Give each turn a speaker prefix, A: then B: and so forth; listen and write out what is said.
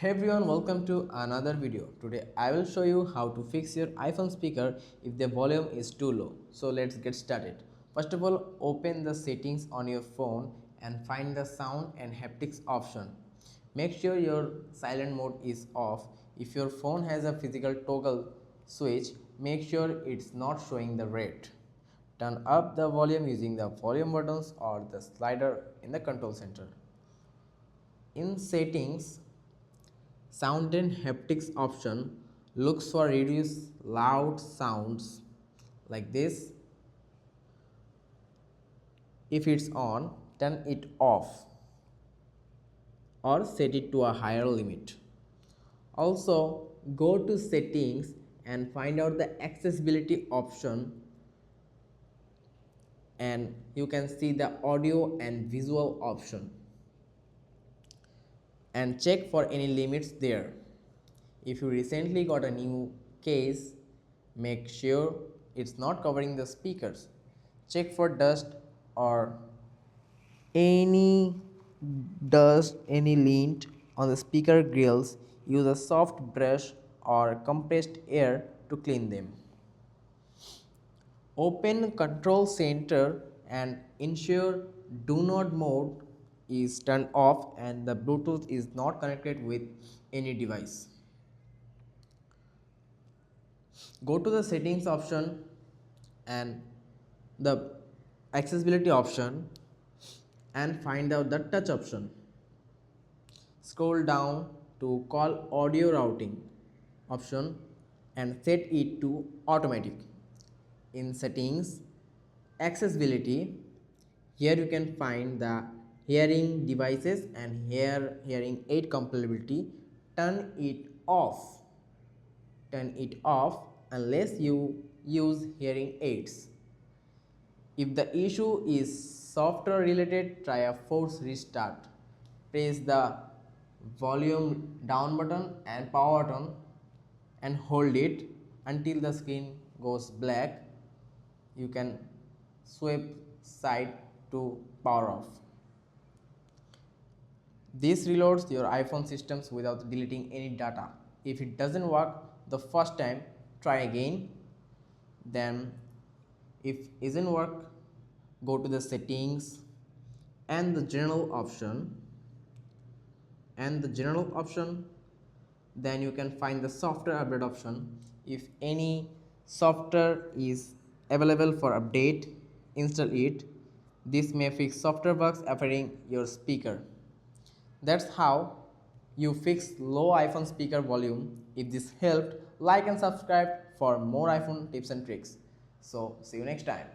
A: Hey everyone, welcome to another video. Today I will show you how to fix your iPhone speaker if the volume is too low. So let's get started. First of all, open the settings on your phone and find the sound and haptics option. Make sure your silent mode is off. If your phone has a physical toggle switch, make sure it's not showing the red. Turn up the volume using the volume buttons or the slider in the control center. In settings, sound and haptics option looks for reduce loud sounds like this. If it's on, turn it off or set it to a higher limit. Also, go to settings and find out the accessibility option, and you can see the audio and visual option and check for any limits there. If you recently got a new case, make sure it's not covering the speakers. Check for dust or any any lint on the speaker grills. Use a soft brush or compressed air to clean them. Open control center and ensure do not mode is turned off and the Bluetooth is not connected with any device. Go to the settings option and the accessibility option and find out the touch option. Scroll down to call audio routing option and set it to automatic. In settings, accessibility, here you can find the hearing devices and hearing aid compatibility. Turn it off. Turn it off unless you use hearing aids. If the issue is software related, try a force restart. Press the volume down button and power button and hold it until the screen goes black. You can swipe side to power off. This reloads your iPhone systems without deleting any data. If it doesn't work the first time, try again. Then if it isn't work, go to the settings and the general option then you can find the software update option. If any software is available for update, install it. This may fix software bugs affecting your speaker. That's how you fix low iPhone speaker volume. If this helped, like and subscribe for more iPhone tips and tricks. So see you next time.